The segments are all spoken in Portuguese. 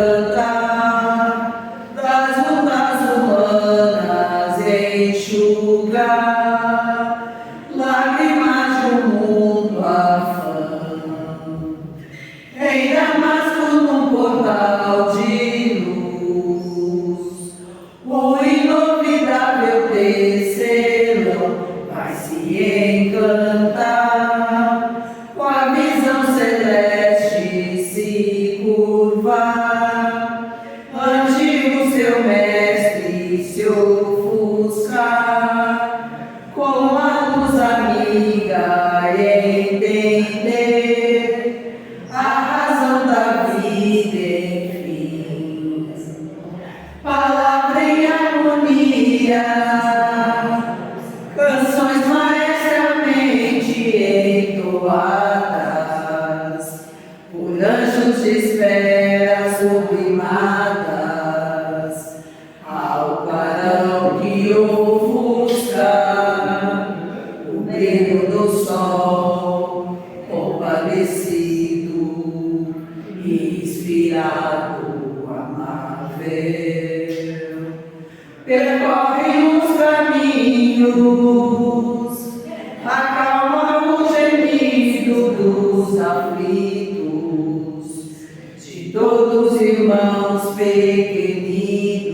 cantar, das lutas humanas enxugar, lágrimas de um mundo afã. Em Damasco, num portal de luz, o inovidável tecelão vai se encantar, com a visão celeste se curvar, ante o seu mestre se ofuscar, com a luz amiga entender a razão da vida, enfim. Palavra em harmonia, canções maestramente entoadas por anjos de esfera sublimadas, ao clarão que ofusca o brilho do sol, compadecido, inspirado, amável. Percorre os caminhos, acalma o gemido dos aflitos, de todos irmãos pequeninos,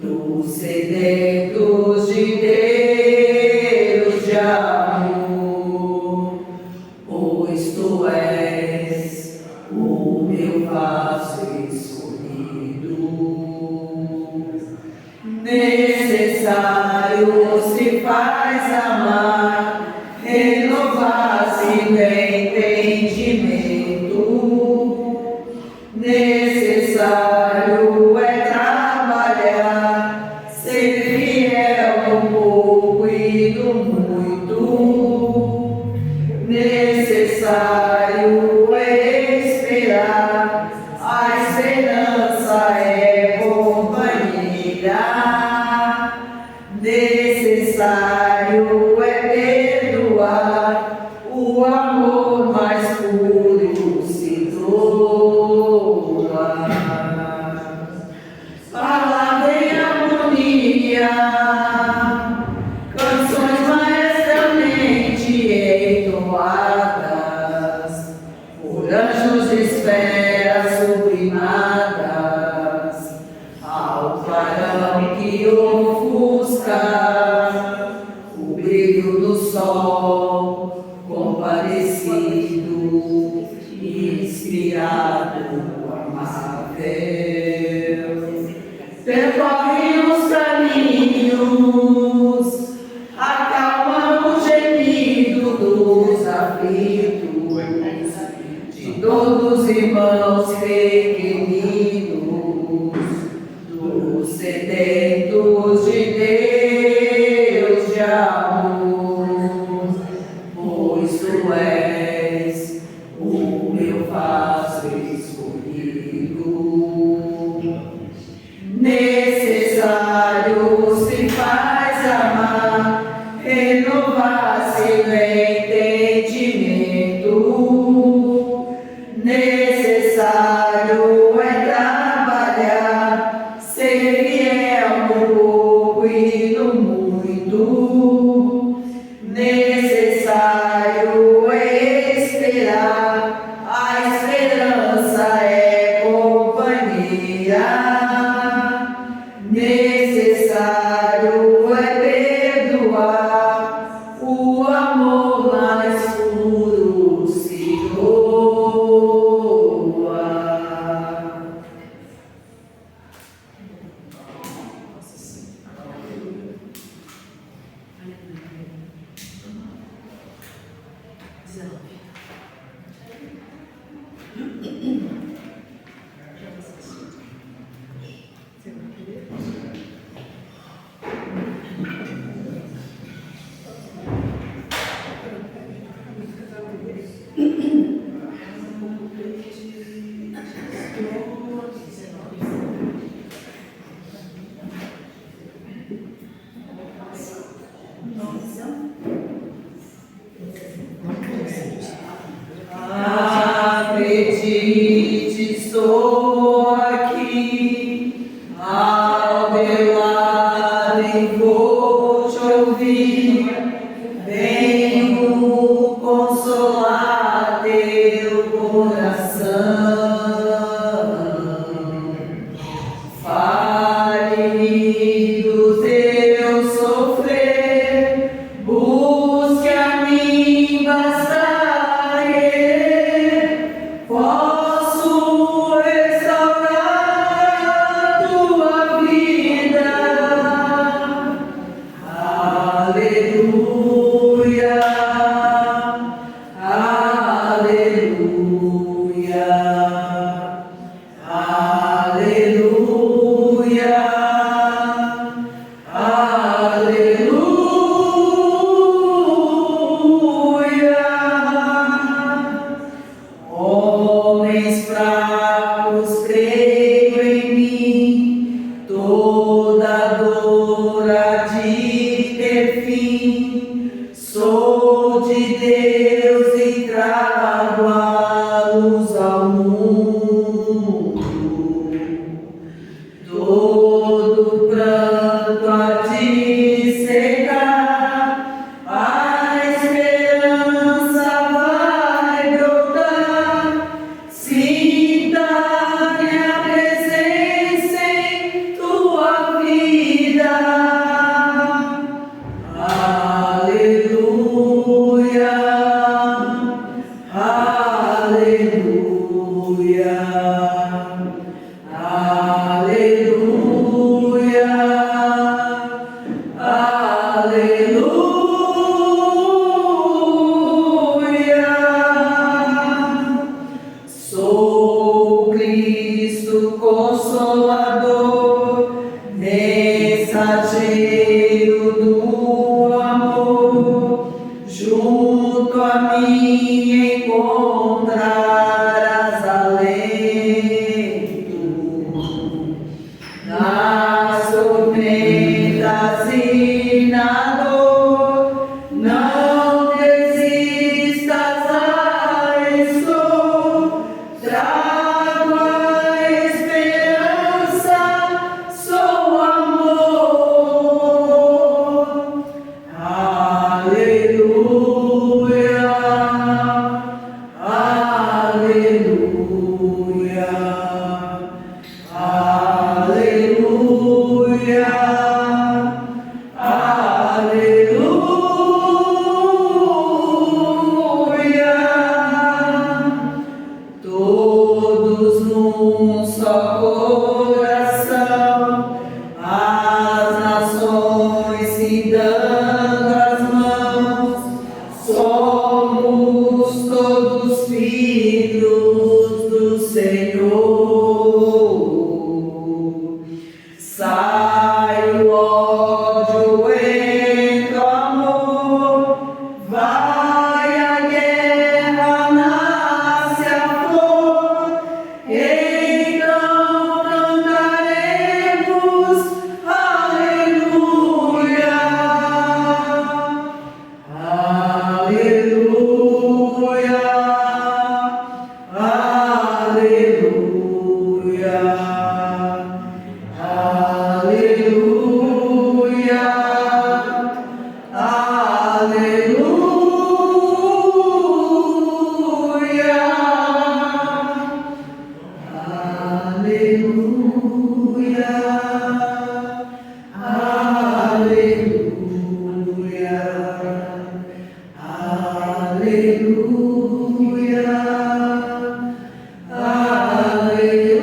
dos sedentos de Deus de amor, pois tu és o meu vaso escolhido. Necessário se faz amar, renovar-se no entendimento. Necessário é trabalhar, ser fiel no pouco e no muito. Necessário é esperar, a esperança é companheira. Necessário é perdoar, o amor mais puro se doa. Palavra em harmonia, canções maestramente entoadas por anjos de esfera sublimadas, ao clarão que ofusca o brilho do sol, compadecido, inspirado, amável. Percorre os caminhos, acalma o gemido dos aflitos, de todos os irmãos pequeninos, dos sedentos de Deus de amor, pois tu és o meu vaso escolhido. Necessário se faz amar, renovar-se no entendimento. Necessário é trabalhar, ser fiel no pouco e no muito. Necessário é esperar, a esperança é companheira. Necessário é perdoar, o amor mais puro se doa. Acredite, estou fracos creio em mim, toda dor há de ter fim. Sou de Deus e trago a luz ao mundo. Todo pranto há de secar, a esperança vai brotar. Sinta minha presença em tua vida. Aleluia, aleluia, aleluia, aleluia. Sou Cristo Consolador, mensageiro do amor. Junto a mim encontrarás alento. Nas tormentas e na dor, não desistas, estou. Trago a esperança, sou amor. Aleluia, aleluia, aleluia, aleluia. Todos num só coração, as nações se dando as mãos, somos todos filhos do Senhor. Sai o ódio, entra o amor, vai a guerra, nasce a flor. Então cantaremos aleluia, aleluia, aleluia, aleluia, aleluia, aleluia, aleluia, aleluia.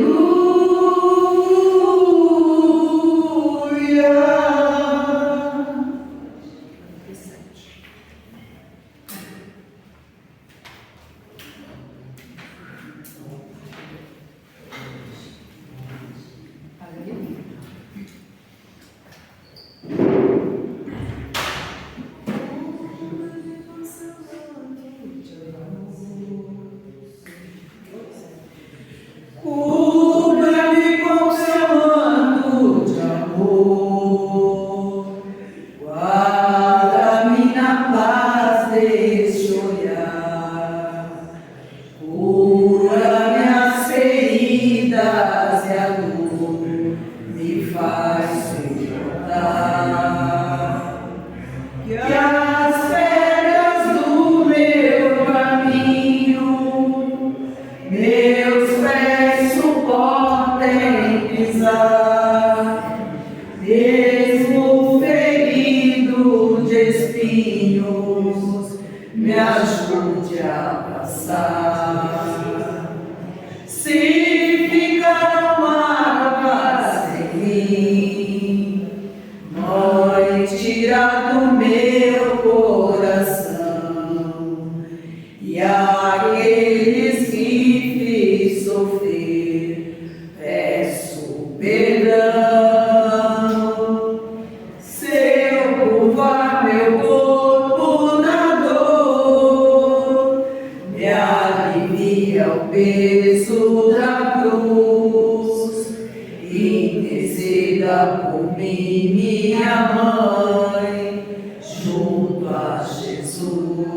roga por mim, minha mãe, junto a Jesus.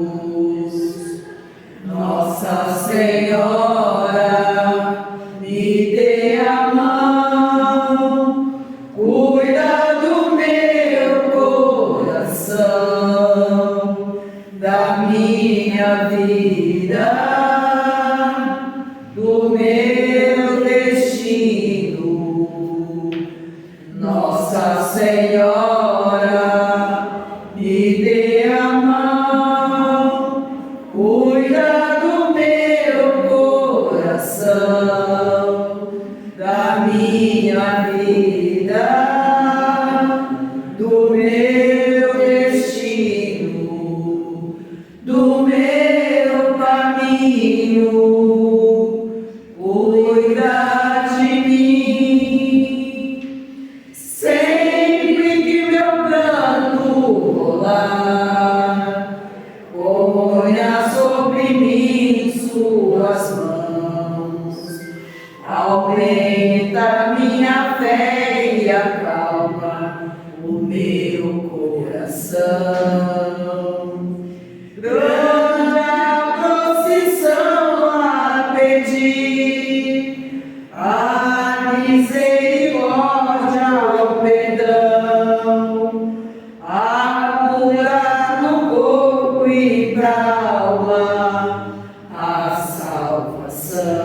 Nossa Senhora, me dê a mão, cuida do meu coração, da minha vida, do meu destino. Nossa Senhora, me dê a mão, cuida do meu coração, da minha vida, do meu destino, do meu caminho. Cuida de mim, sempre que meu pranto rolar, ponha sobre mim suas mãos, aumenta minha fé e acalma o meu coração. Grande a procissão a pedir, a misericórdia, o perdão, a cura no corpo e pra alma, a salvação.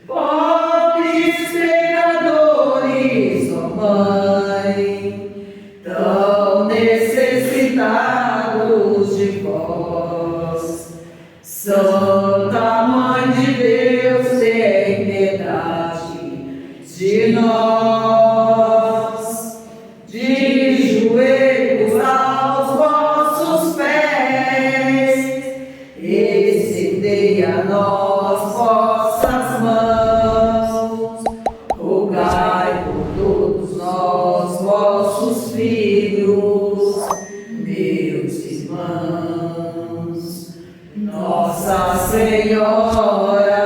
Pobres pecadores, ó Mãe, tão necessitados de vós. Santa Mãe de Deus, tem piedade de nós. De joelhos aos vossos pés, estendei a nós vossas mãos. Rogai por todos nós, vossos filhos, meus irmãos. Nossa Senhora,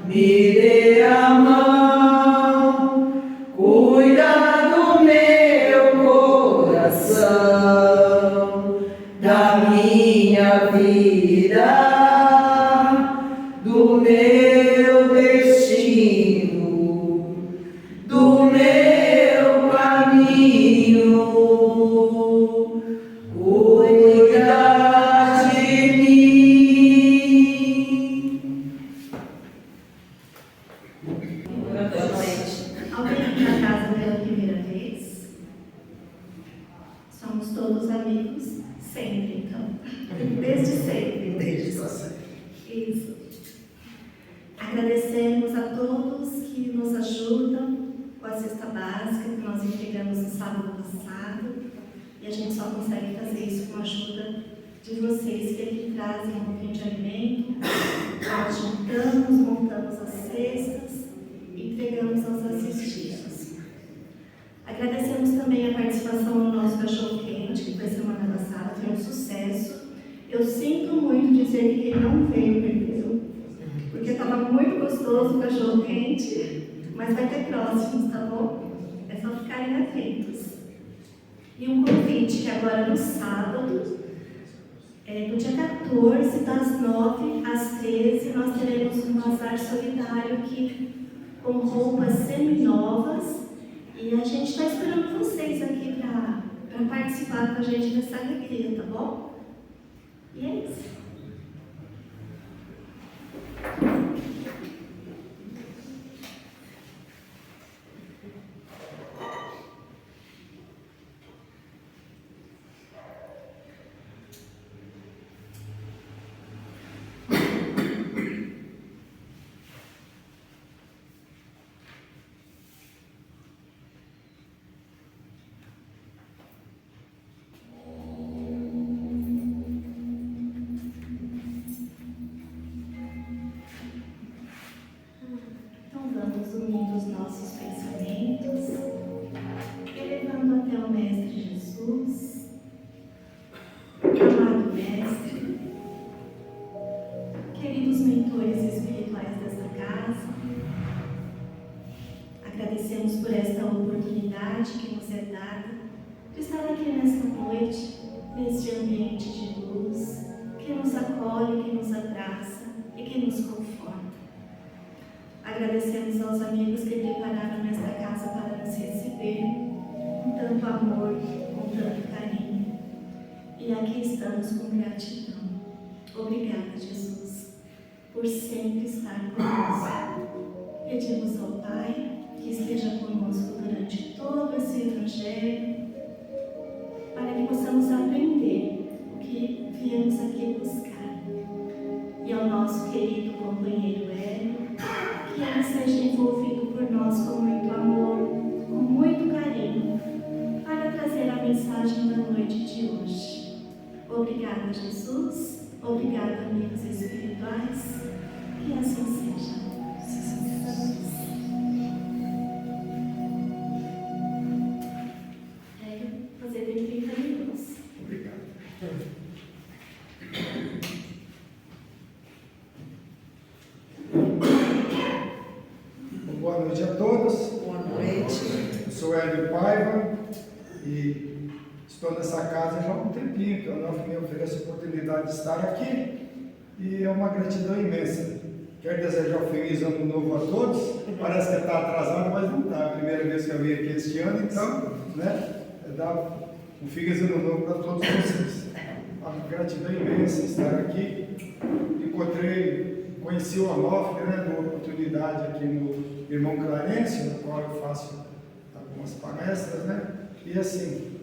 me dê a mão, cuida do meu coração, da minha vida, do meu destino, do meu caminho. Cuida de mim. Boa noite. Alguém aqui na casa pela primeira vez? Somos todos amigos sempre, então. Desde sempre. Desde sempre. Isso. Agradecemos a todos que nos ajudam com a cesta básica que nós entregamos no sábado passado. E a gente só consegue fazer isso com a ajuda de vocês que aqui trazem um pouquinho de alimento. Nós juntamos, montamos as cestas e entregamos aos assistidos. Agradecemos também a participação no nosso cachorro quente, que foi semana passada, foi um sucesso. Eu sinto muito dizer que quem não veio perdeu, porque estava muito gostoso o cachorro quente, mas vai ter próximos, tá bom? É só ficarem atentos. E um convite que agora no sábado, no dia 14, das 9 às 13, nós teremos um bazar solidário aqui com roupas seminovas. E a gente está esperando vocês aqui para participar com a gente dessa alegria, tá bom? E é isso. Agradecemos por oportunidade que nos é dada de estar aqui nesta noite, neste ambiente de luz, que nos acolhe, que nos abraça e que nos conforta. Agradecemos aos amigos que prepararam esta casa para nos receber com tanto amor, com tanto carinho. E aqui estamos com gratidão. Obrigada, Jesus, por sempre estar conosco. Pedimos ao Pai que esteja conosco durante todo esse Evangelho, para que possamos aprender o que viemos aqui buscar. E ao nosso querido companheiro Hélio, que ele seja envolvido por nós com muito amor, com muito carinho, para trazer a mensagem da noite de hoje. Obrigada, Jesus. Obrigada, amigos espirituais. Que assim seja. Você tem 30 minutos. Obrigado. Boa noite a todos. Boa noite. Eu sou Hélio Paiva e estou nessa casa já há um tempinho, então não me ofereço a oportunidade de estar aqui e é uma gratidão imensa. Quero desejar um feliz ano novo a todos. Parece que está atrasado, mas não está. É a primeira vez que eu vim aqui este ano, então, dar um feliz ano novo para todos vocês. Uma gratidão imensa estar aqui. Conheci o Onofre, numa oportunidade aqui no Irmão Clarence, no qual eu faço algumas palestras, E assim,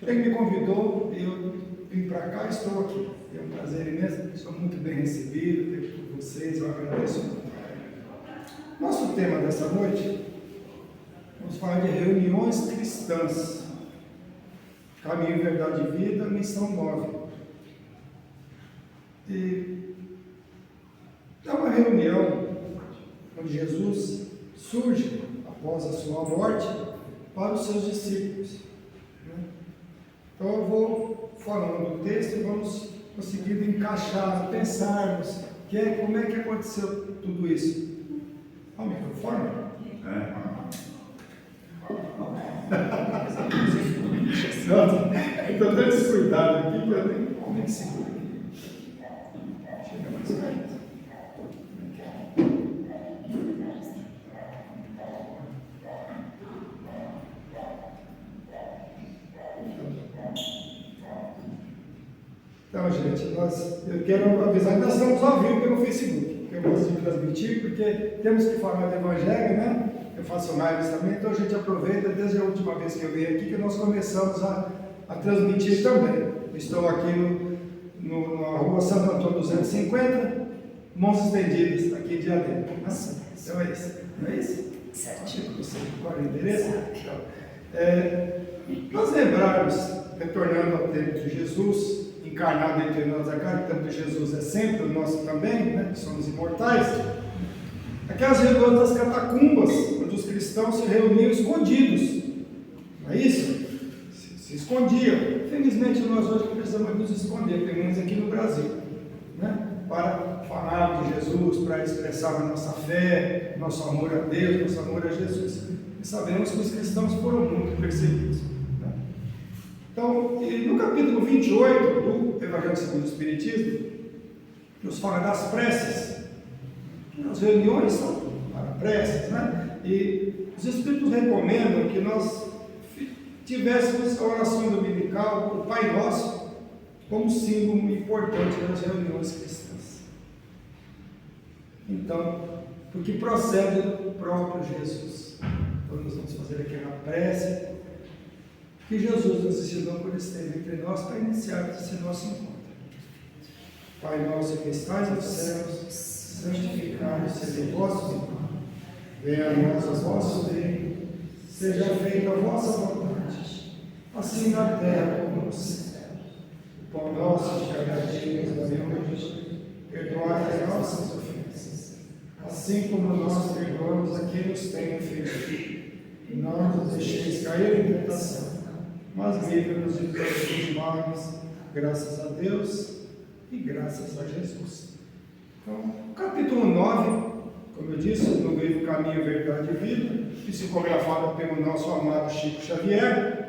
ele me convidou e eu vim para cá e estou aqui. É um prazer imenso, sou muito bem recebido por vocês, eu agradeço muito. Nosso tema dessa noite, vamos falar de reuniões cristãs. Caminho, Verdade e Vida, missão 9. E é uma reunião onde Jesus surge após a sua morte para os seus discípulos. Então eu vou falando do texto e vamos conseguindo encaixar, pensarmos como é que aconteceu tudo isso. Olha o microfone? Estou tendo esse cuidado aqui que eu nem como é que segura aqui. Chega mais perto. Então, gente, eu quero avisar que nós estamos ao vivo pelo Facebook, que eu gosto de transmitir, porque temos que falar do Evangelho, Eu faço lives também, então a gente aproveita, desde a última vez que eu vim aqui, que nós começamos a transmitir também. Estou aqui na rua Santo Antônio 250, Mãos Estendidas, aqui de Diadema. Então é isso. Não é isso? Certinho. Você qual é o endereço? Nós lembrarmos, retornando ao tempo de Jesus, encarnado entre nós agora, o tempo de Jesus é sempre o nosso também, que somos imortais. Aquelas reuniões das catacumbas, onde os cristãos se reuniam escondidos, não é isso? Se escondiam. Felizmente nós hoje precisamos nos esconder, pelo menos aqui no Brasil, para falar de Jesus, para expressar a nossa fé, nosso amor a Deus, nosso amor a Jesus. E sabemos que os cristãos foram muito perseguidos. Então, no capítulo 28 do Evangelho segundo o Espiritismo, nos fala das preces. As reuniões são para preces, E os Espíritos recomendam que nós tivéssemos a oração dominical, o Pai Nosso, como símbolo importante das reuniões cristãs. Então, porque procede do próprio Jesus. Então, nós vamos fazer aquela prece que Jesus nos ensinou quando esteve entre nós para iniciar esse nosso encontro. Pai nosso que estais nos céus, santificado seja o vosso nome. Venha a nós o vosso reino, seja feita a vossa vontade, assim na terra como no céu. O pão nosso de cada dia nos dai hoje, perdoai as nossas ofensas, assim como nós perdoamos a quem nos tem ofendido. E não nos deixeis cair em tentação, mas livra-nos de todos os males, graças a Deus e graças a Jesus. Então, o capítulo 9, como eu disse, no livro Caminho, Verdade e Vida, psicografado pelo nosso amado Chico Xavier,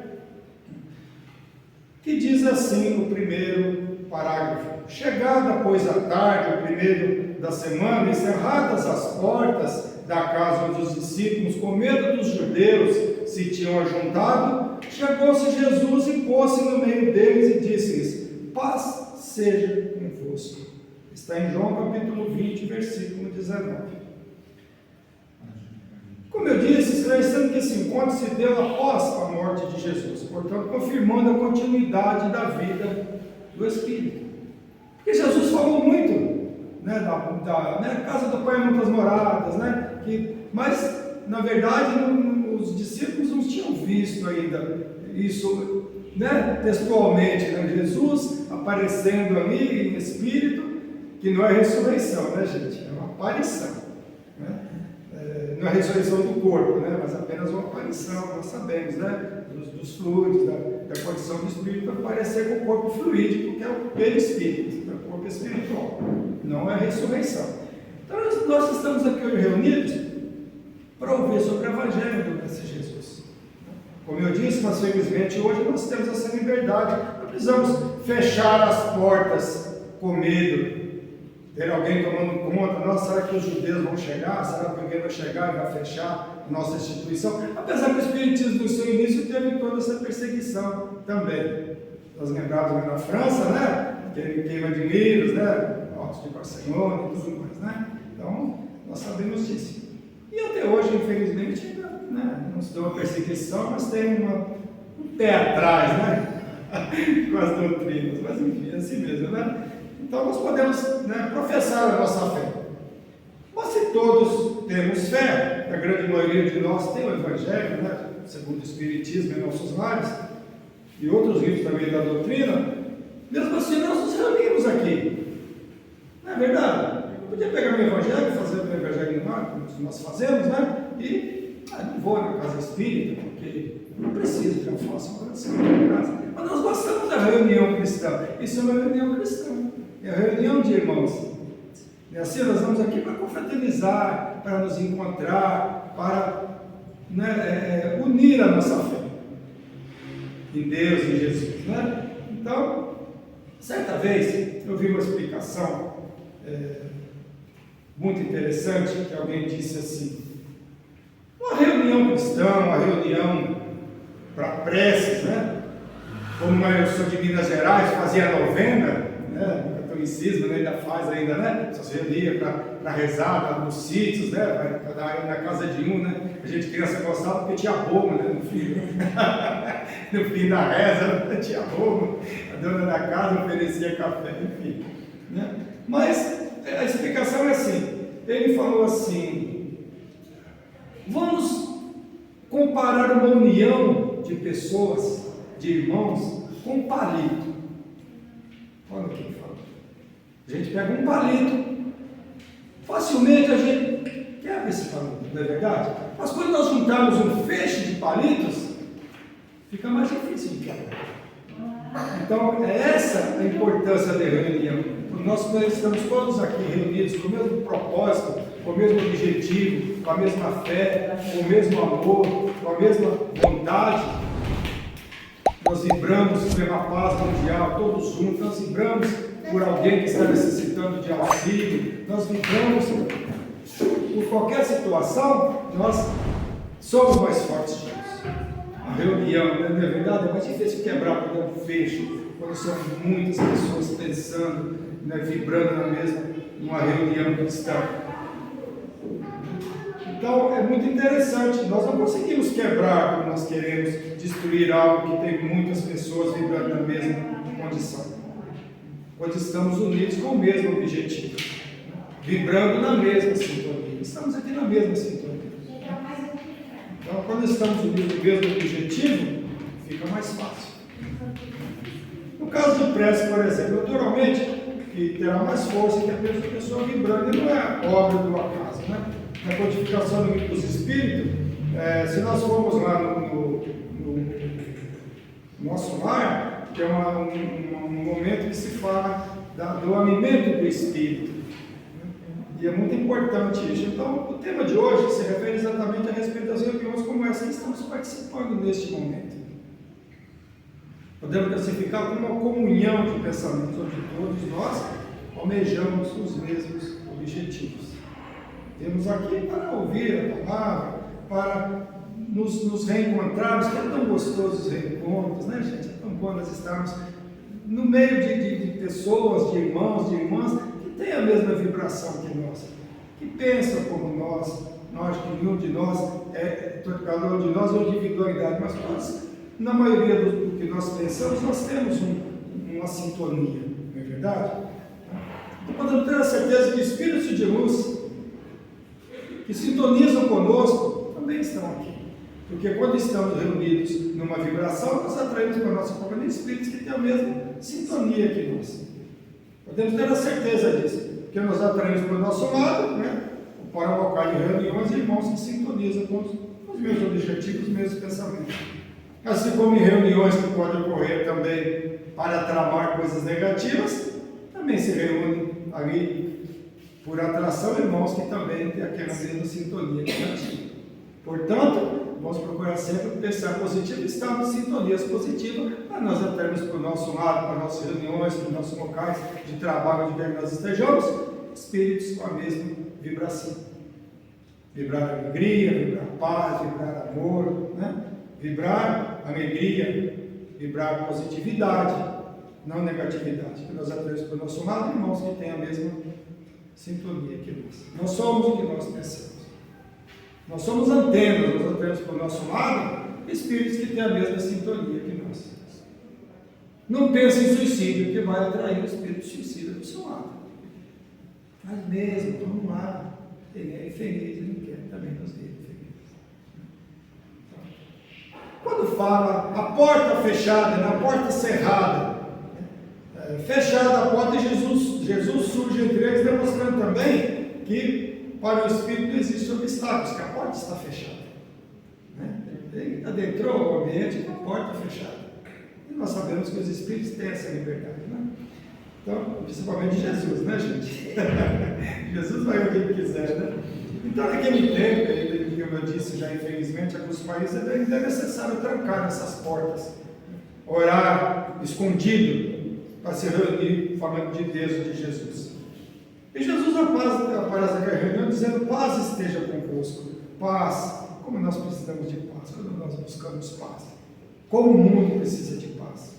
que diz assim no primeiro parágrafo: chegada, pois, a tarde, o primeiro da semana, encerradas as portas da casa onde os discípulos, com medo dos judeus, se tinham ajuntado, chegou-se Jesus e pôs-se no meio deles e disse-lhes: paz seja convosco. Está em João capítulo 20, versículo 19. Como eu disse, esclarecendo que esse encontro se deu após a morte de Jesus, portanto, confirmando a continuidade da vida do Espírito. Porque Jesus falou muito, né, da casa do Pai muitas moradas, né, mas, na verdade, os discípulos não tinham visto ainda isso, né, textualmente, né, Jesus aparecendo ali em Espírito, que não é ressurreição, né, gente? É uma aparição, né? Não é a ressurreição do corpo, né? Mas apenas uma aparição, nós sabemos, né? Dos fluidos, da condição do Espírito aparecer com o corpo fluídico, que é o perispírito, o corpo espiritual, não é a ressurreição. Então nós estamos aqui hoje reunidos para ouvir sobre o Evangelho do Mestre Jesus. Como eu disse, mas felizmente hoje nós temos essa liberdade, não precisamos fechar as portas com medo, ter alguém tomando conta. Nossa, será que os judeus vão chegar? Será que alguém vai chegar e vai fechar a nossa instituição? Apesar que o Espiritismo no seu início teve toda essa perseguição também. Nós lembramos na França, né? Queima de livros, né? Altos de Barcelona e tudo mais, né? Então, nós sabemos disso. E até hoje, infelizmente, ainda, né, não se deu uma perseguição, mas tem um pé atrás, né? Com as doutrinas. Mas enfim, é assim mesmo, né? Então nós podemos, né, professar a nossa fé. Mas se todos temos fé, a grande maioria de nós tem o Evangelho, né, segundo o Espiritismo em nossos lares, e outros livros também da doutrina, mesmo assim nós nos reunimos aqui. Não é verdade? Eu podia pegar meu Evangelho, fazer o meu Evangelho lá, como nós fazemos, né? E não vou na casa espírita, porque não preciso que eu faça uma oração na casa. Mas nós gostamos da reunião cristã. Isso é uma reunião cristã. É a reunião de irmãos. E assim nós vamos aqui para confraternizar, para nos encontrar, para, né, unir a nossa fé em Deus e em Jesus, né? Então, certa vez eu vi uma explicação muito interessante, que alguém disse assim: uma reunião cristã, uma reunião para preces, né? Como eu sou de Minas Gerais, fazia novena, né? Catolicismo, né? Ainda faz ainda, né? Só se reunia para rezar nos sítios, né? Na casa de um, né? A gente criança gostava porque tinha bolo, né? No fim da reza, tinha bolo. A dona da casa oferecia café, enfim, né? Mas a explicação é assim: ele falou assim, vamos comparar uma união de pessoas, de irmãos, com um palito. Olha o que ele falou. A gente pega um palito, facilmente a gente quebra esse palito, não é verdade? Mas quando nós juntarmos um feixe de palitos, fica mais difícil de quebrar. Então, é essa a importância da reunião. Nós estamos todos aqui reunidos com o mesmo propósito, com o mesmo objetivo, com a mesma fé, com o mesmo amor, com a mesma vontade. Nós vibramos pela paz mundial, todos juntos. Nós vibramos por alguém que está necessitando de auxílio. Nós vibramos por qualquer situação. Nós somos mais fortes juntos. A reunião, né? Não é verdade? É mais difícil quebrar por um fecho, quando são muitas pessoas pensando, né, vibrando na mesma, numa reunião cristã. Então é muito interessante. Nós não conseguimos quebrar como nós queremos, destruir algo que tem muitas pessoas vibrando na mesma condição, quando estamos unidos com o mesmo objetivo, vibrando na mesma sintonia. Estamos aqui na mesma sintonia. Então, quando estamos unidos no mesmo objetivo, fica mais fácil. No caso de prece, por exemplo, naturalmente, que terá mais força que a pessoa vibrando, e não é obra do acaso, né? Na codificação dos espíritos, se nós formos lá no nosso lar, que é um momento que se fala do alimento do espírito. E é muito importante isso. Então, o tema de hoje se refere exatamente a respeito das reuniões como essa que estamos participando neste momento. Podemos classificar como uma comunhão de pensamentos, onde todos nós almejamos os mesmos objetivos. Temos aqui para ouvir a palavra, para nos reencontrarmos, que é tão gostoso os reencontros, né, gente? É tão bom nós estarmos no meio de pessoas, de irmãos, de irmãs, que têm a mesma vibração que nós, que pensam como nós. Nós, que nenhum de nós cada um de nós é uma individualidade, mas todos, na maioria do que nós pensamos, nós temos uma sintonia, não é verdade? Então podemos ter a certeza que espíritos de luz que sintonizam conosco também estão aqui. Porque quando estamos reunidos numa vibração, nós atraímos para a nossa companhia espíritos que têm a mesma sintonia que nós. Podemos ter a certeza disso, porque nós atraímos para o nosso lado, né, para o local de reuniões, irmãos que sintonizam com os mesmos objetivos, os mesmos pensamentos. Assim como em reuniões que podem ocorrer também para tramar coisas negativas, também se reúnem ali por atração irmãos que também têm aquela mesma sintonia negativa. Portanto, vamos procurar sempre pensar positivo e estar em sintonias positivas para nós atrairmos para o nosso lado, para nossas reuniões, para os nossos locais de trabalho, onde quer que nós estejamos, espíritos com a mesma vibração. Vibrar alegria, vibrar paz, vibrar amor, né? Vibrar alegria, vibrar positividade, não negatividade, que nós atraímos para o nosso lado, irmãos que têm a mesma sintonia que nós. Nós somos o que nós pensamos. Nós somos antenas, nós atraímos para o nosso lado espíritos que têm a mesma sintonia que nós. Não pense em suicídio, que vai atrair o espírito suicida do seu lado. Faz mesmo, vamos lá. Ele é infeliz, ele não quer também nos ver felizes. Quando fala a porta fechada, na porta cerrada, fechada a porta, Jesus surge entre eles, demonstrando também que para o Espírito não existem obstáculos, que a porta está fechada. Ele adentrou o ambiente com a porta fechada. E nós sabemos que os Espíritos têm essa liberdade, né? Então, principalmente Jesus, né, gente? Jesus vai onde ele quiser, né? Então, naquele tempo, como eu disse já, infelizmente, alguns países ainda é necessário trancar essas portas, orar escondido, para se reunir falando de Deus e de Jesus. E Jesus aparece naquela reunião dizendo: paz esteja convosco. Paz. Como nós precisamos de paz, quando nós buscamos paz. Como o mundo precisa de paz.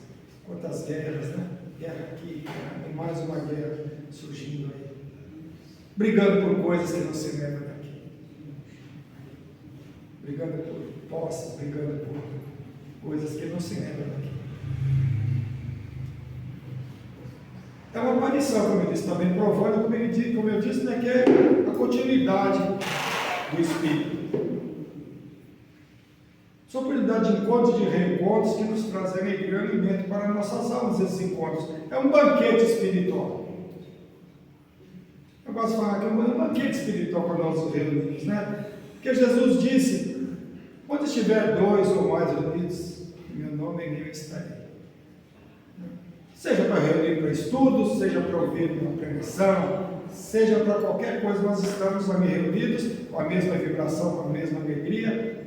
Quantas guerras, né? Guerra aqui, e mais uma guerra surgindo aí. Brigando por coisas que não se lembram daqui. Brigando por posses, brigando por coisas que não se lembram daqui. É uma aparição, como eu disse, também provando, como eu disse, né, que é a continuidade do Espírito. São oportunidade de encontros e de reencontros que nos trazem alegria e alimento para nossas almas, esses encontros. É um banquete espiritual. Eu gosto de falar que é um banquete espiritual para nós nos reunimos, né? Porque Jesus disse: onde estiver dois ou mais reunidos, em meu nome eu estarei. Seja para reunir para estudos, seja para ouvir uma pregação, seja para qualquer coisa, nós estamos ali reunidos com a mesma vibração, com a mesma alegria.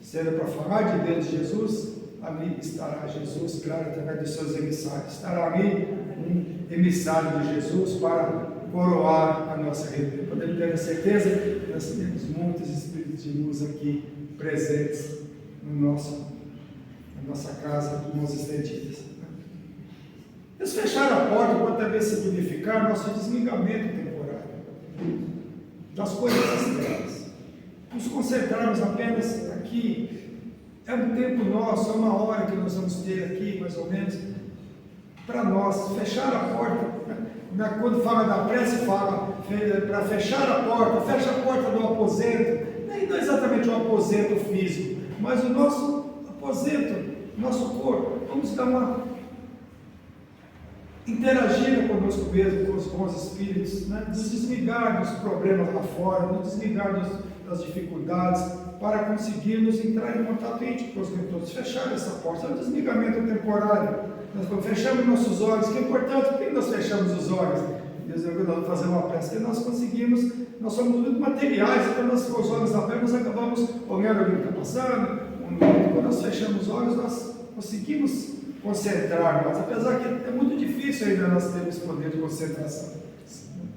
Seja para falar de Deus, de Jesus, ali estará Jesus, claro, através dos seus emissários. Estará ali um emissário de Jesus para coroar a nossa reunião. Podemos ter a certeza que nós temos muitos espíritos de luz aqui presentes na nossa casa, mãos estendidas. Eles fecharam a porta para também significar nosso desligamento temporário das coisas externas. Nos concentrarmos apenas aqui. É um tempo nosso, é uma hora que nós vamos ter aqui, mais ou menos, para nós. Fechar a porta. Quando fala da prece, fala para fechar a porta, fecha a porta do aposento. Não é exatamente um aposento físico, mas o nosso aposento, nosso corpo. Vamos dar uma interagir conosco mesmo, com os bons espíritos, né? Nos desligar dos problemas lá fora, nos desligar das dificuldades, para conseguirmos entrar em contato íntimo com os mentores, fechar essa porta. É um desligamento temporário. Nós fechamos nossos olhos, que é importante. Por que nós fechamos os olhos? Deus é nós fazer uma prece que nós conseguimos, nós somos muito materiais, então nós com os olhos abertos nós acabamos olhando o que está passando, quando nós fechamos os olhos nós conseguimos concentrar, mas apesar que é muito difícil ainda nós termos poder de concentração,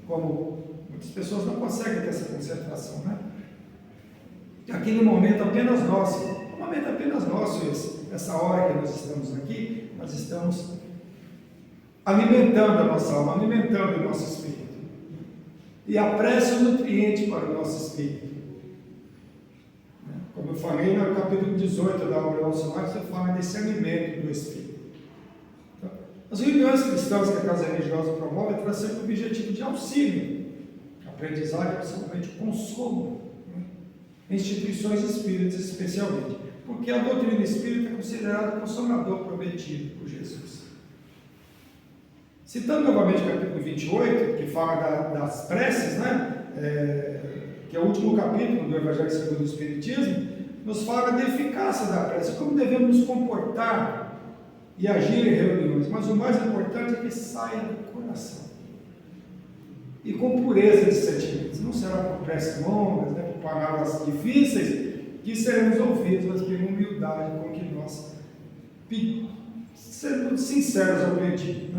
como muitas pessoas não conseguem ter essa concentração, né? Aqui no momento apenas nosso, essa hora que nós estamos aqui, nós estamos alimentando a nossa alma, alimentando o nosso espírito. E a prece é um nutriente para o nosso espírito. Como eu falei no capítulo 18 da obra Nosso Lar, você fala desse alimento do espírito. Então, as reuniões cristãs que a Casa Religiosa promove trazem sempre o objetivo de auxílio, aprendizagem, principalmente consolo, instituições espíritas especialmente, porque a doutrina espírita é considerada o consolador prometido por Jesus. Citando novamente o capítulo 28, que fala das preces, que é o último capítulo do Evangelho segundo o Espiritismo, nos fala da eficácia da prece, como devemos nos comportar e agir em reuniões, mas o mais importante é que saia do coração e com pureza de sentimentos. Não será por preces longas, por palavras difíceis, que seremos ouvidos, mas pela humildade com que nós, sendo sinceros ao pedir.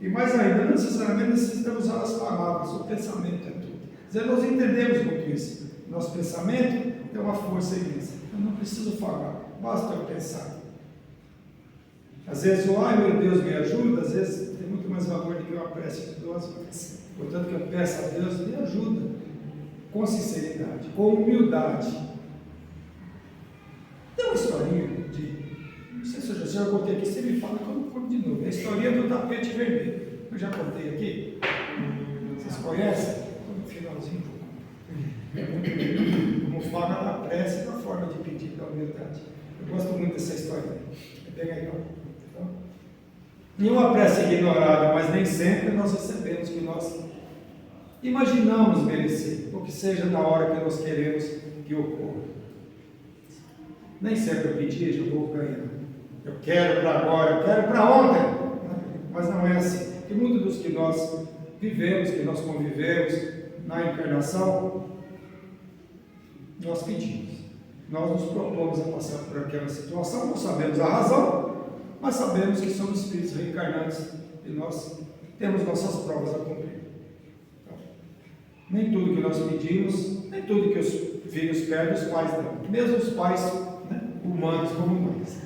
E mais ainda, não necessariamente necessitamos usar as palavras, o pensamento é tudo. Dizer, nós entendemos muito isso. Nosso pensamento tem uma força imensa. Eu não preciso falar, basta eu pensar. Às vezes, ai meu Deus, me ajuda, às vezes tem muito mais valor do que uma prece de 2 horas. Portanto, que eu peço a Deus, me ajuda, com sinceridade, com humildade. Tem uma historinha não sei se eu já contei aqui, você me fala que eu não conto de novo. É a historinha do tapete vermelho. Eu já contei aqui. Vocês conhecem? Estou no finalzinho. Como fala da prece e da forma de pedir da humildade. Eu gosto muito dessa história. É bem legal. Então, nenhuma prece é ignorada, mas nem sempre nós recebemos o que nós imaginamos merecer, ou que seja na hora que nós queremos que ocorra. Nem sempre eu pedir, eu vou ganhar. Eu quero para agora, eu quero para ontem. Mas não é assim. Porque muitos dos que nós vivemos, que nós convivemos na encarnação, nós pedimos. Nós nos propomos a passar por aquela situação, não sabemos a razão, mas sabemos que somos espíritos reencarnados e nós temos nossas provas a cumprir. Então, nem tudo que nós pedimos, nem tudo que os filhos pedem, os pais dão. Mesmo os pais humanos como nós.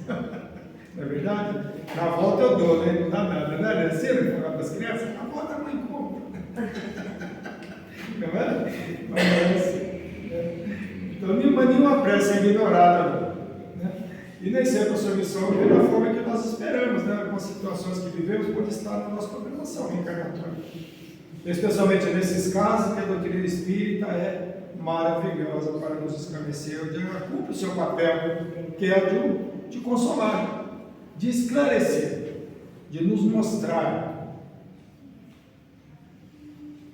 Não é verdade? Na volta eu dou, não dá nada, não é assim? Eu falar para as crianças, na volta a mãe compra. Não é? Mas é assim. Então, nenhuma prece é ignorada. E nem sempre a sua missão é da forma que nós esperamos. Algumas situações que vivemos podem estar na nossa programação reencarnatória. Especialmente nesses casos que a doutrina espírita é maravilhosa para nos esclarecer, onde ela cumpre o seu papel, que é de consolar, de esclarecer, de nos mostrar.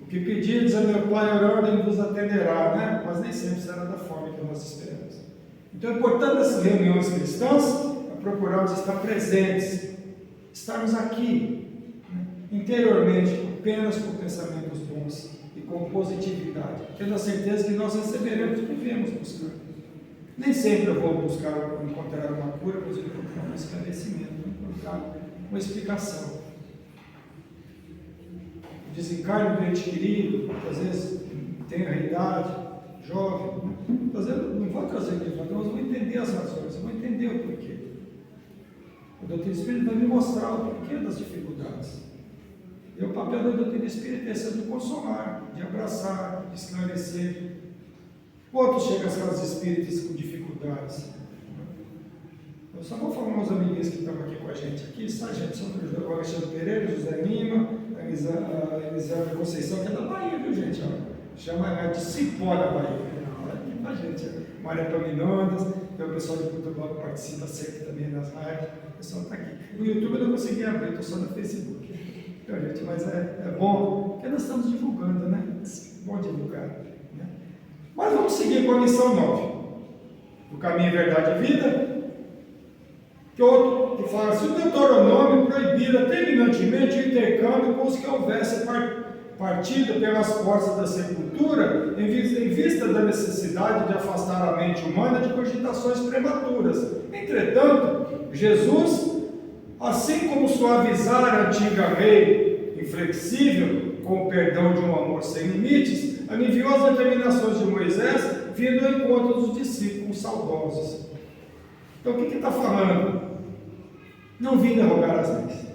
O que pedirdes a meu Pai, orar, Ele vos atenderá, mas nem sempre será da forma que nós esperamos. Então é importante nessas reuniões cristãs procurarmos estar presentes, estarmos aqui, interiormente, apenas com pensamentos bons e com positividade, tendo a certeza que nós receberemos o que viemos buscando. Nem sempre eu vou encontrar uma cura, mas eu vou encontrar um esclarecimento, vou encontrar uma explicação. O desencarne do ente querido, às vezes tem a idade, jovem, às vezes não vou trazer aqui, mas eu vou entender as razões, eu vou entender o porquê. A doutrina espírita vai me mostrar o porquê das dificuldades. E o papel da doutrina espírita é esse de consolar, de abraçar, de esclarecer. Outros chegam às casas espíritas com dificuldades. Eu só vou falar uns amiguinhos que estão aqui com a gente aqui, a gente são o Alexandre Pereira, José Lima, a Elisângela Conceição, que é da Bahia, viu gente? Chama ela de Cipó da Bahia. Aqui com a gente, Maria Paminondas, tem o pessoal de Portugal que participa sempre também nas lives, o pessoal está aqui. No YouTube eu não consegui abrir, estou só no Facebook. Então, gente, mas é bom, porque nós estamos divulgando, né? Bom divulgar. Né? Mas vamos seguir com a lição 9. O caminho, verdade e vida. Que outro que fala assim, o Deuteronômio proibira terminantemente o intercâmbio com os que houvesse partida pelas portas da sepultura, em vista da necessidade de afastar a mente humana de cogitações prematuras. Entretanto, Jesus, assim como suavizar a antiga lei inflexível com o perdão de um amor sem limites, aliviou as determinações de Moisés, vindo ao encontro dos discípulos saudosos. Então, o que está falando? Não vim derrogar as leis,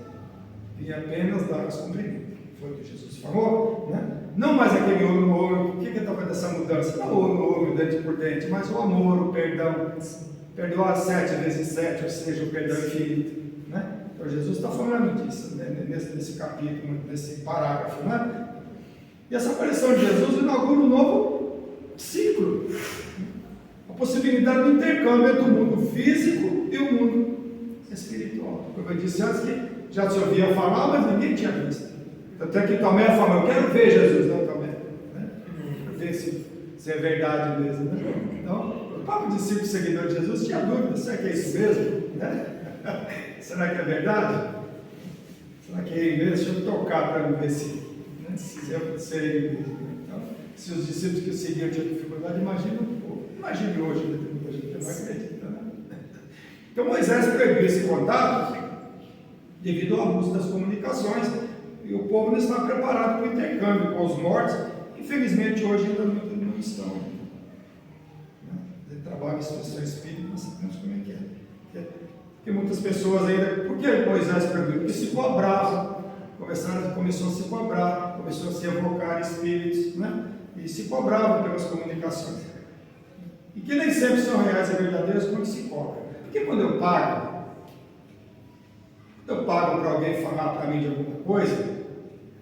vim apenas dar as cumprimento. Foi o que Jesus falou, né? Não mais aquele ouro no ouro. O que está fazendo essa mudança? Não ouro no ouro, dente por dente, mas o amor, o perdão. Perdoar 7 vezes 7, ou seja, o perdão infinito, né? Então Jesus está falando disso, né? nesse capítulo, nesse parágrafo, né? E essa aparição de Jesus inaugura um novo ciclo, a possibilidade do intercâmbio entre o mundo físico e o mundo espiritual. Como eu disse antes, que já se ouvia falar, mas ninguém tinha visto. Até que Tomé falou: eu quero ver Jesus, não Tomé, né? Ver se é verdade mesmo, né? Então, o próprio discípulo seguidor de Jesus tinha dúvida: será que é isso mesmo? Né? Será que é verdade? Será que é ele mesmo? Deixa eu tocar para ver se eu sei ele mesmo. Então, se os discípulos que o seguiam tinham dificuldade, imagine hoje, né? Muita gente não acredita, né? Então Moisés proibiu esse contato devido ao abuso das comunicações, e o povo não está preparado para o intercâmbio com os mortos. Infelizmente hoje ainda não estão. Né? Trabalho em situação espírita, nós sabemos como é que é. Porque muitas pessoas ainda. Por que Moisés proibiu? Porque se cobrava. Começou a se cobrar, começou a se evocar espíritos, né? E se cobrava pelas comunicações. E que nem sempre são reais e verdadeiras quando se cobra. Porque quando eu pago para alguém falar para mim de alguma coisa,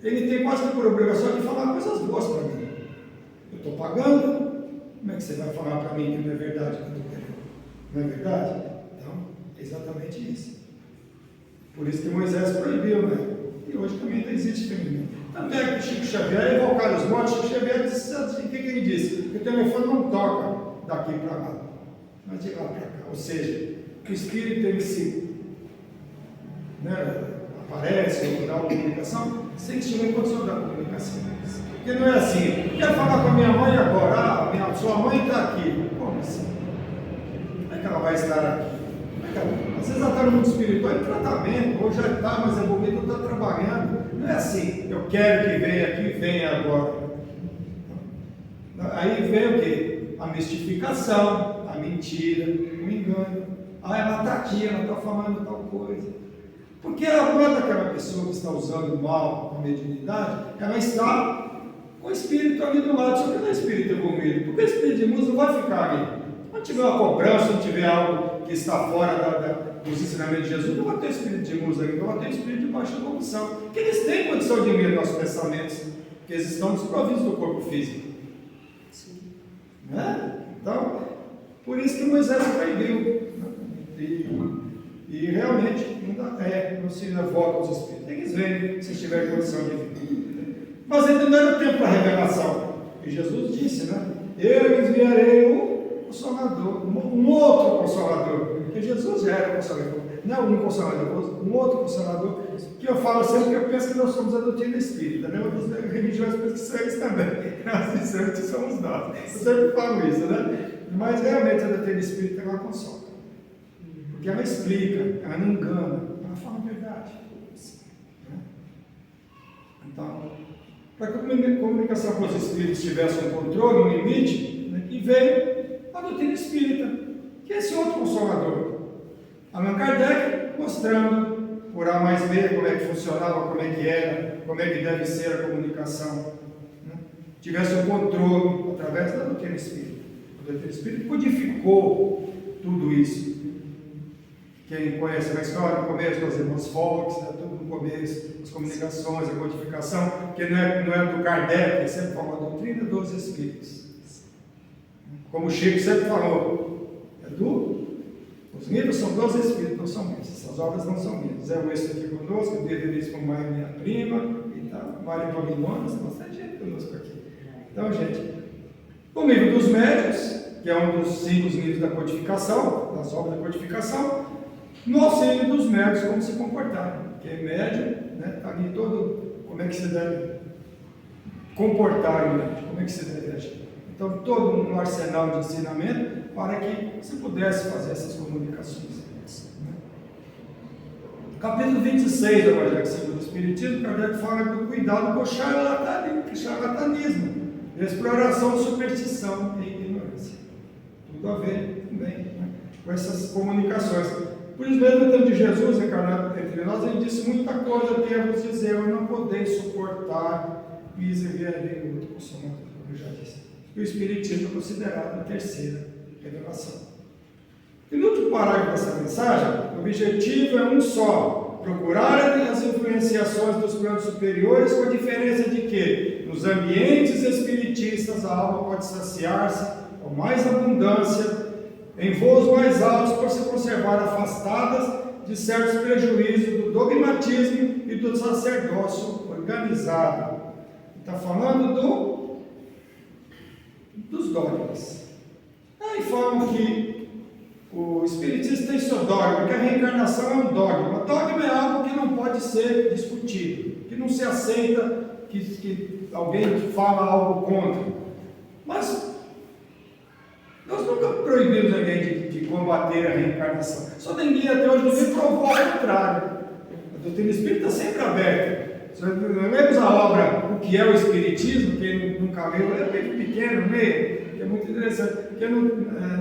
ele tem quase que por obrigação de falar coisas boas para mim. Eu estou pagando, como é que você vai falar para mim que não é verdade o que eu estou querendo? Não é verdade? Então, é exatamente isso. Por isso que Moisés proibiu, né? E hoje também não existe feminino. Tanto é que o Chico Xavier evocar os mortos. Chico Xavier disse assim: o que ele disse? Que o telefone não toca daqui para lá, mas de lá para cá. Ou seja, o espírito em si, né, aparece ou dá uma comunicação sem que estiver em condição da comunicação. Porque não é assim: eu quero falar com a minha mãe agora, sua mãe está aqui. Como assim? Como é que ela vai estar aqui? Às vezes ela está no mundo espiritual em tratamento, ou já está mais envolvido, ou está trabalhando. Não é assim: eu quero que venha aqui, venha agora. Aí vem o quê? A mistificação, a mentira, o engano. Ela está aqui, ela está falando tal coisa. Porque a mãe daquela pessoa que está usando mal a mediunidade, ela está com o espírito ali do lado, só que não é espírito evoluído. Porque o espírito de música não vai ficar ali. Quando tiver uma cobrança, se tiver algo que está fora dos ensinamentos de Jesus, não vai ter espírito de música ali, não vai ter espírito de baixa evolução. Porque eles têm condição de ler nossos pensamentos, porque eles estão desprovidos do corpo físico. Sim. Né? Então, por isso que Moisés proibiu. E realmente não se evoca os espíritos. Eles vêm se tiver condição de vir. Mas ainda não era o tempo para revelação. E Jesus disse, né? Eu enviarei o Consolador, um outro Consolador. Porque Jesus já era o Consolador. Não é um Consolador, um outro Consolador. Que eu falo sempre que eu penso que nós somos a doutrina espírita, né? Outras religiões pensam que são eles também. Nós discernimos que somos nós. Eu sempre falo isso, né? Mas realmente a doutrina espírita ela consola. Porque ela explica, ela não engana, ela fala a verdade. Então, para que a comunicação com os espíritos tivesse um controle, um limite, né, e veio a doutrina espírita, que é esse outro consolador. Allan Kardec mostrando por A mais B como é que funcionava, como é que era, como é que deve ser a comunicação. Né? Tivesse um controle através da doutrina espírita. A doutrina espírita codificou tudo isso. Quem conhece a história, no começo das irmãs Fox, né, tudo no começo, as comunicações, a codificação, que não é do Kardec, ele sempre falou a doutrina dos espíritos. Como o Chico sempre falou, os livros são dos espíritos, não são meus, essas obras não são minhas. Zé Luiz aqui conosco, o Deus com Maria, minha prima, e tal, Maria Paminona, tem bastante gente conosco aqui. Então, gente, o livro dos médiuns, que é um dos 5 livros da codificação, das obras da codificação, no auxílio dos médios, como se comportar. Porque médium, né, está ali todo, como é que se deve comportar o médico, como é que você deve agir. Então, todo um arsenal de ensinamento para que você pudesse fazer essas comunicações. Capítulo 26 do Evangelho segundo o Espiritismo, Kardec fala do cuidado com o charlatanismo, exploração, superstição e ignorância. Tudo a ver também, né, com essas comunicações. Por isso mesmo, no tempo de Jesus, encarnado entre nós, ele disse muita coisa que ia vos dizer, eu não podeis suportar, e enviarei outro consolador, como eu já disse. E o Espiritismo é considerado a terceira revelação. E no último parágrafo dessa mensagem, o objetivo é um só: procurar as influenciações dos planos superiores, com a diferença de que, nos ambientes espiritistas, a alma pode saciar-se com mais abundância, em voos mais altos, por se conservar afastadas de certos prejuízos do dogmatismo e do sacerdócio organizado. Está falando dos dogmas. Aí falam que o Espiritismo tem seu dogma, que a reencarnação é um dogma. Dogma é algo que não pode ser discutido, que não se aceita que alguém fala algo contra. Mas nós nunca proibimos alguém de combater a reencarnação. Só ninguém até hoje não provou ao contrário. A doutrina espírita está sempre aberta. Lemos a obra O que é o Espiritismo, quem nunca leu, é bem pequeno, meio. É muito interessante, porque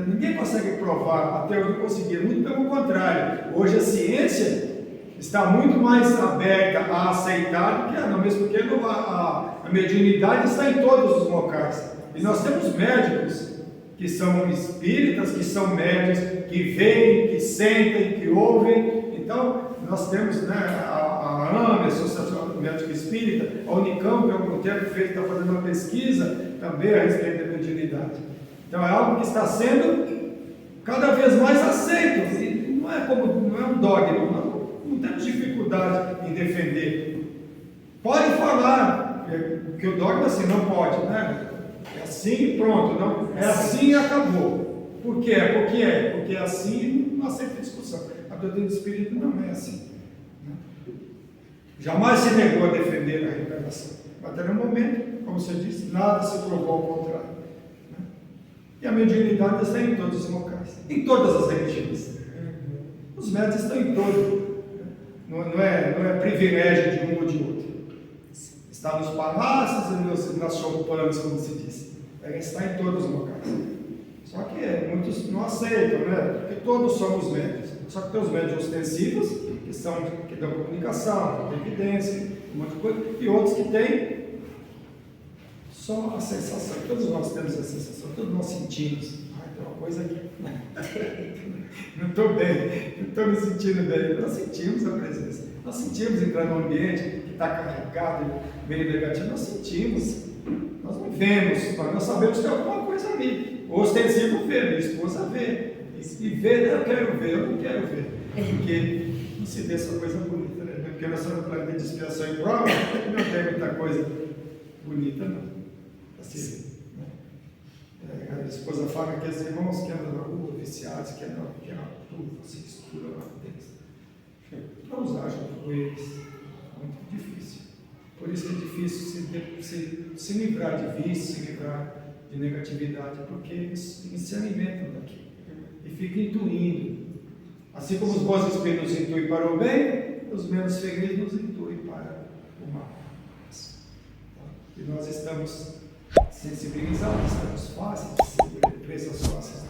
ninguém consegue provar, até hoje não conseguia, muito pelo contrário. Hoje a ciência está muito mais aberta a aceitar do que não, mesmo porque a mediunidade está em todos os locais. E nós temos médicos que são espíritas, que são médios, que veem, que sentem, que ouvem. Então, nós temos, né, a AME, a Associação Médica Espírita, a Unicamp, há algum tempo está fazendo uma pesquisa também a respeito da mediunidade. Então, é algo que está sendo cada vez mais aceito. E não é um dogma, não temos dificuldade em defender. Pode falar, que o dogma assim não pode, né? É assim e pronto, não? É assim e acabou. Por quê? Porque é assim, não aceita discussão. A doutrina do Espírito não é assim. Jamais se negou a defender a reencarnação. Até no momento, como você disse, nada se provou ao contrário. E a mediunidade está em todos os locais, em todas as religiões. Os médicos estão em todos. Não é privilégio de um ou de outro. Está nos palácios e nas choupanas, como se diz. Está em todos os locais. Só que muitos não aceitam, né? Porque todos somos médios. Só que tem os médios ostensivos, que dão comunicação, dão evidência, um monte de coisa, e outros que têm só a sensação. Todos nós temos a sensação, todos nós sentimos. Tem uma coisa aqui. Não estou bem, não estou me sentindo bem. Nós sentimos a presença. Nós sentimos entrar num ambiente que está carregado, meio negativo. Nós sentimos. Nós não vemos, mas nós sabemos que tem alguma coisa ali. O ostensivo vê, minha esposa vê. E vê, eu quero ver, eu não quero ver. Porque não se vê essa coisa bonita, né? Porque nós estamos no planeta de expiação e prova, não tem muita coisa bonita, não. Assim, né? A esposa fala que os irmãos que andam na rua, viciados, que andam tudo, se estuda lá dentro. Para usar junto com eles, é muito difícil. Por isso que é difícil se livrar de vício, se livrar de negatividade, porque eles se alimentam daquilo e ficam intuindo. Assim como os bons espíritos nos intuem para o bem, os menos felizes nos intuem para o mal. E nós estamos sensibilizados, estamos fáceis de ser presas fáceis.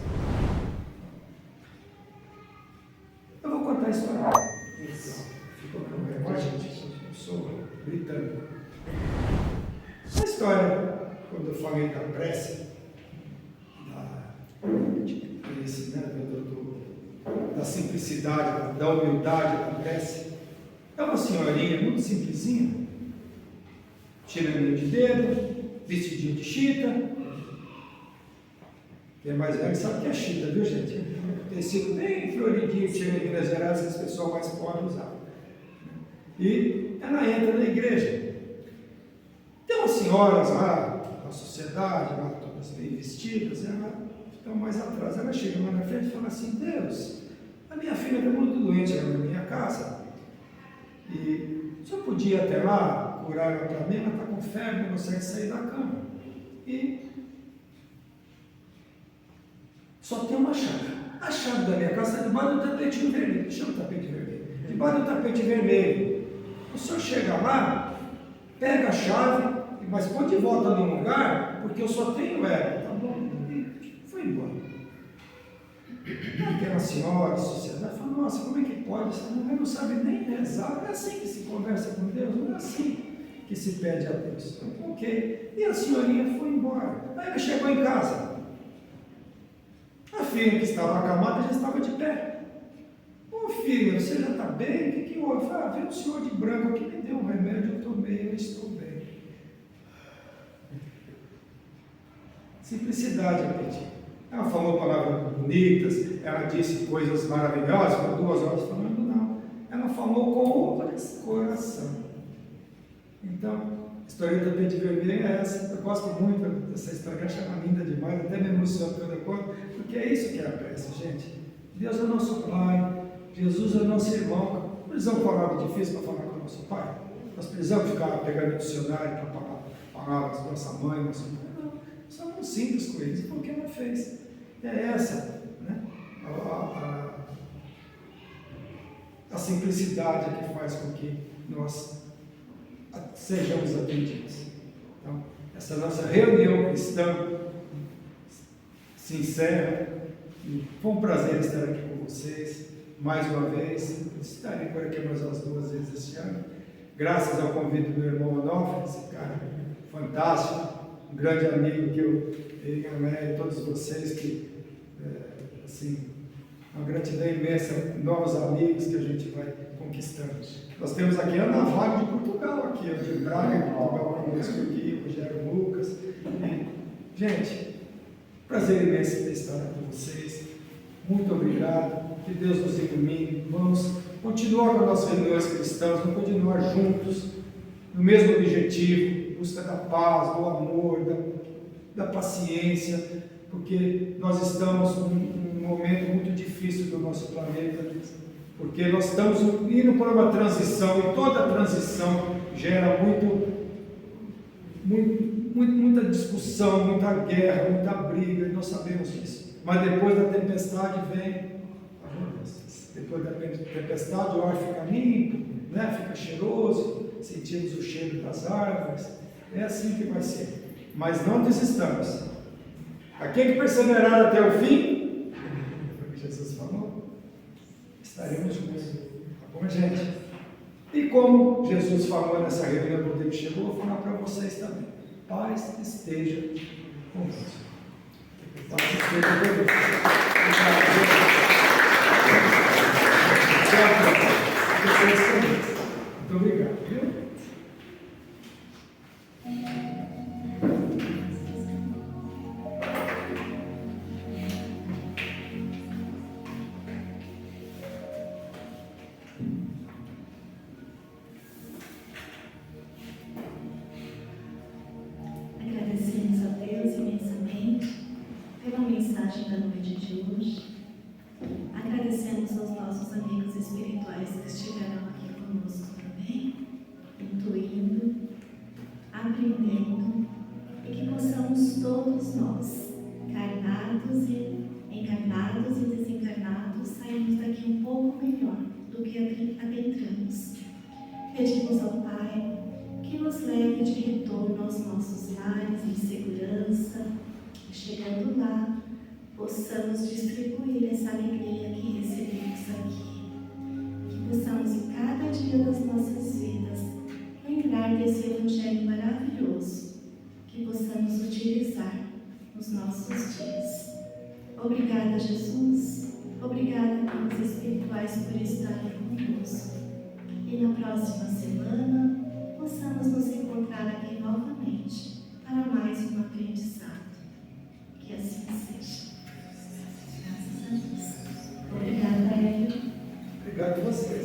Eu vou contar a história. Ficou com memória, gente? Eu sou britânico. A história, quando eu falei da prece, da simplicidade, da humildade da prece, é uma senhorinha muito simplesinha, tirando de dedo, vestidinho de chita. Quem é mais velho sabe que é chita, viu, gente? Tecido bem floridinho, tirando de Minas Gerais, que as pessoas mais pobres usavam. E ela entra na igreja. Tem umas senhoras lá na sociedade, lá todas bem vestidas, elas estão mais atrás. Ela chega lá na frente e fala assim: Deus, a minha filha está muito doente lá na minha casa. E o senhor podia até lá curaram para mim, ela está com febre, não consegue sair da cama. E só tem uma chave. A chave da minha casa está debaixo do tapete vermelho. Chama o tapete vermelho. Debaixo do tapete vermelho. O senhor chega lá, pega a chave, mas põe de volta no lugar, porque eu só tenho ela, tá bom? E foi embora. Aquela senhora, a sociedade, falou, nossa, como é que pode? Essa mulher não sabe nem rezar. Não é assim que se conversa com Deus, não é assim que se pede a Deus. Ok. E a senhorinha foi embora. Aí ela chegou em casa. A filha que estava acamada já estava de pé. Ô filha, você já está bem? O que houve? Veio um senhor de branco aqui, me deu um remédio, eu tomei, eu estou bem. Simplicidade, eu pedi. Ela falou palavras bonitas, ela disse coisas maravilhosas, por 2 horas falando, não. Ela falou com o coração. Então, a história do tapete vermelho é essa. Eu gosto muito dessa história, acho ela linda demais, até me emociono toda conta, porque é isso que é a prece, gente. Deus é nosso Pai, Jesus é nosso irmão. Não precisamos falar de difícil para falar com o nosso Pai. Nós precisamos ficar pegando dicionário para falar palavras da nossa mãe, nosso pai. Não, somos simples com eles, porque ela fez. É essa, né? A simplicidade que faz com que nós sejamos atendidos. Então, essa nossa reunião cristã se encerra. E foi um prazer estar aqui com vocês mais uma vez. Estarei por aqui mais umas 2 vezes este ano. Graças ao convite do meu irmão Onofre, esse cara fantástico, um grande amigo que ele e todos vocês, que, assim, uma gratidão imensa, novos amigos que a gente vai conquistando. Nós temos aqui a Ana Vaga de Portugal, aqui, de Braga, de Portugal, conosco aqui, o Rogério Lucas. E, gente, prazer imenso ter estado com vocês. Muito obrigado. Que Deus nos ilumine. Vamos continuar com as nossas reuniões cristãs, vamos continuar juntos, no mesmo objetivo, busca da paz, do amor, da paciência, porque nós estamos num momento muito difícil do nosso planeta, porque nós estamos indo para uma transição, e toda transição gera muita discussão, muita guerra, muita briga, e nós sabemos disso. Mas depois da tempestade vem a bonança. Depois da tempestade o ar fica limpo, né? Fica cheiroso, sentimos o cheiro das árvores. É assim que vai ser. Mas não desistamos. Aquele que perseverar até o fim, foi o que Jesus falou, estaremos juntos. Tá bom, gente? E como Jesus falou nessa reunião quando ele chegou, eu vou falar para vocês também. Paz esteja convosco. Paz esteja convosco. Muito obrigado, viu? Agradecemos a Deus imensamente pela mensagem da noite de hoje. Agradecemos aos nossos amigos espirituais que estiveram aqui conosco também, intuindo, aprendendo, e que possamos todos nós, encarnados e desencarnados, sairmos daqui um pouco melhor do que adentramos. Pedimos ao Pai que nos leve de retorno aos nossos lares em segurança, e chegando lá, possamos distribuir essa alegria que recebemos aqui. Que possamos em cada dia das nossas vidas lembrar desse Evangelho maravilhoso, que possamos utilizar nos nossos dias. Obrigada, Jesus. Obrigada, amigos espirituais, por estarem conosco. E na próxima semana, possamos nos encontrar aqui novamente para mais um aprendizado. Que assim seja. Graças a Deus. Obrigada, Hélio. Obrigado a vocês.